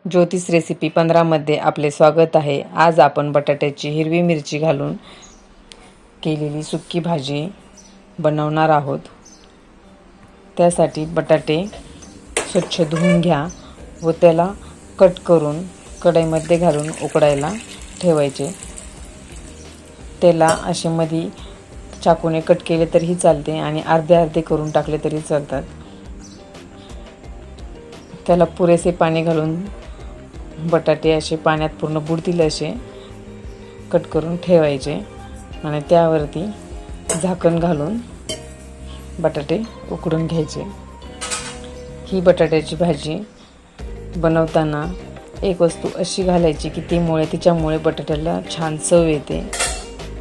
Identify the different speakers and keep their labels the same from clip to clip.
Speaker 1: ज्योतिष रेसिपी 15 मध्ये आपले स्वागत आहे। आज आपण बटाट्याची हिरवी मिरची घालून केलेली सुक्की भाजी बनवणार आहोत। त्यासाठी बटाटे स्वच्छ धुवून घ्या व त्याला कट करून कढईमध्ये घालून उकडायला ठेवायचे। त्याला असे मध्ये चाकूने कट केले तरीही चालते आणि अर्धे अर्धे करून टाकले तरी चालतात। त्याला पुरेसे पाणी घालून बटाटे असे पाण्यात पूर्ण बुडतील असे कट करून ठेवायचे आणि त्यावरती झाकण घालून बटाटे उकडून घ्यायचे। ही बटाट्याची भाजी बनवताना एक वस्तू अशी घालायची की तिच्यामुळे बटाट्याला छान चव येते।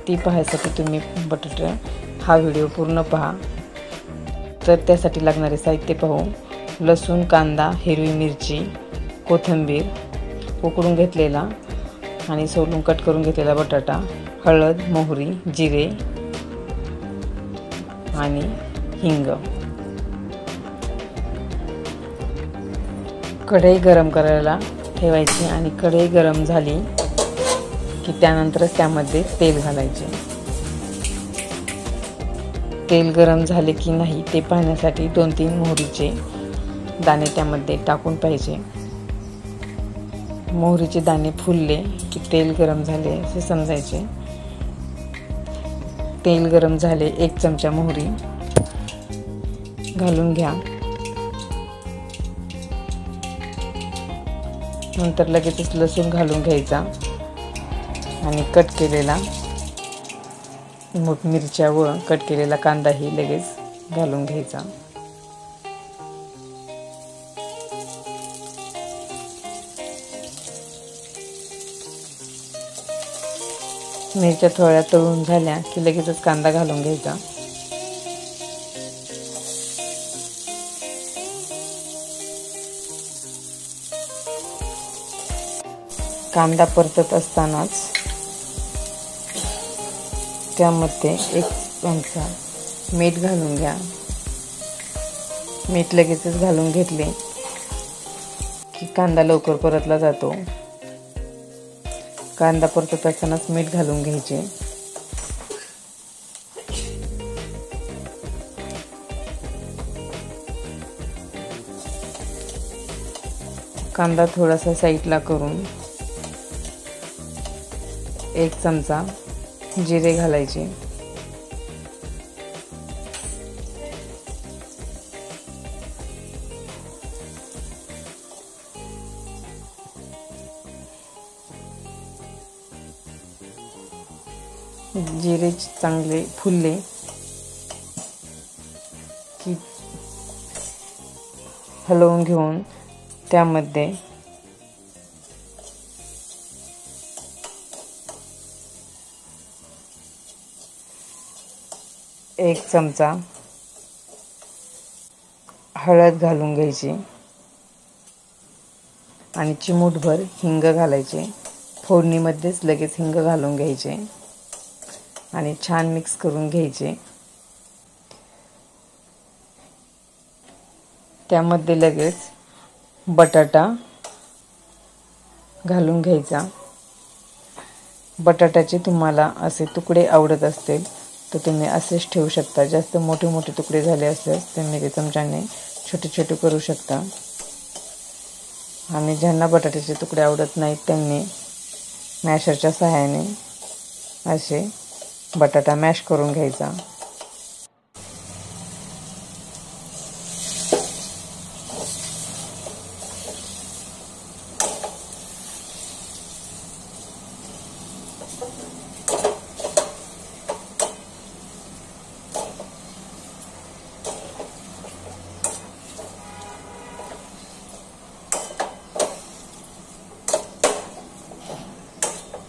Speaker 1: ती पाहण्यासाठी तुम्ही बटाटा हा व्हिडिओ पूर्ण पहा। तर त्यासाठी लागणारे साहित्य पाहू। लसूण, कांदा, हिरवी मिरची, कोथिंबीर, उकडून घेतलेला आणि सोलून कट करून घेतलेला बटाटा, हळद, मोहरी, जिरे आणि हिंग। कढई गरम करायला ठेवायची आणि कढई गरम झाली की त्यानंतरच त्यामध्ये तेल घालायचे। तेल गरम झाले की नाही ते पाहण्यासाठी 2-3 मोहरीचे दाणे त्यामध्ये टाकून पाहिजे। मोहरीचे दाणे फुलले की तेल गरम झाले असे समजायचे। तेल गरम झाले, 1 चमचा मोहरी घालून घ्या। नंतर लगेचच लसूण घालून घ्यायचा आणि कट केलेला मिरच्या व कट केलेला कांदाही लगेच घालून घ्यायचा। मिरच्या थोड्या तळून झाल्या की लगेचच कांदा घालून घ्यायचा। कांदा परतत असतानाच त्यामध्ये 1 चमचा मीठ घालून घ्या। मीठ लगेचच घालून घेतले की कांदा लवकर परतला जातो। कांदा परतत असतानाच मीठ घालून घ्यायचे। कांदा थोडासा साईडला करून 1 चमचा जिरे घालायचे। जिरे चांगले फुलले की हलवून घेऊन त्यामध्ये एक चमचा हळद घालून घ्यायची आणि चिमूटभर हिंग घालायचे। फोडणीमध्येच लगेच हिंग घालून घ्यायचे आणि छान मिक्स करून घ्यायचे। त्यामध्ये लगेच बटाटा घालून घ्यायचा। बटाट्याचे तुम्हाला असे तुकडे आवडत असतील तर तुम्ही असेच ठेवू शकता। जास्त मोठे मोठे तुकडे झाले असल्यास तुम्ही ते चमच्याने छोटे छोटे करू शकता। आणि ज्यांना बटाट्याचे तुकडे आवडत नाहीत त्यांनी मॅशरच्या सहाय्याने असे बटाटा मॅश करून घ्यायचा।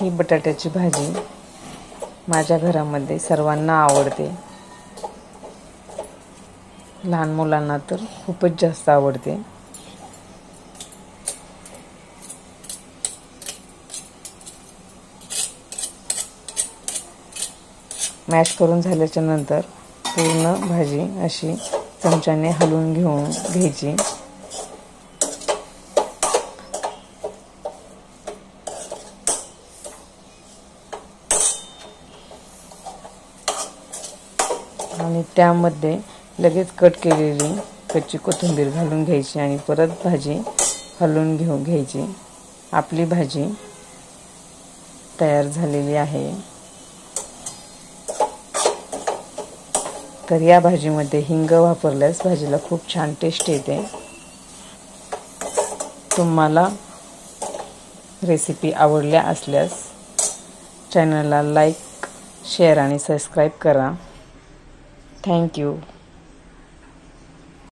Speaker 1: ही बटाट्याची भाजी माझ्या घरामध्ये सर्वांना आवडते। लहान मुलांना तर खूपच जास्त आवडते। मॅश करून झाल्याच्या नंतर पूर्ण भाजी अशी चमच्याने हलवून घ्यायची। त्यामध्ये लगेच कट केलेली कच्ची कोथिंबीर घालून घ्यायची आणि परत भाजी हलवून घ्यायची। आपली भाजी तयार झालेली आहे। तर या भाजीमध्ये हिंग वापरल्यास भाजीला खूप छान टेस्ट येते। तुम्हाला रेसिपी आवडल्या असल्यास चॅनलला लाईक, शेअर आणि सबस्क्राईब करा। थँक्यू।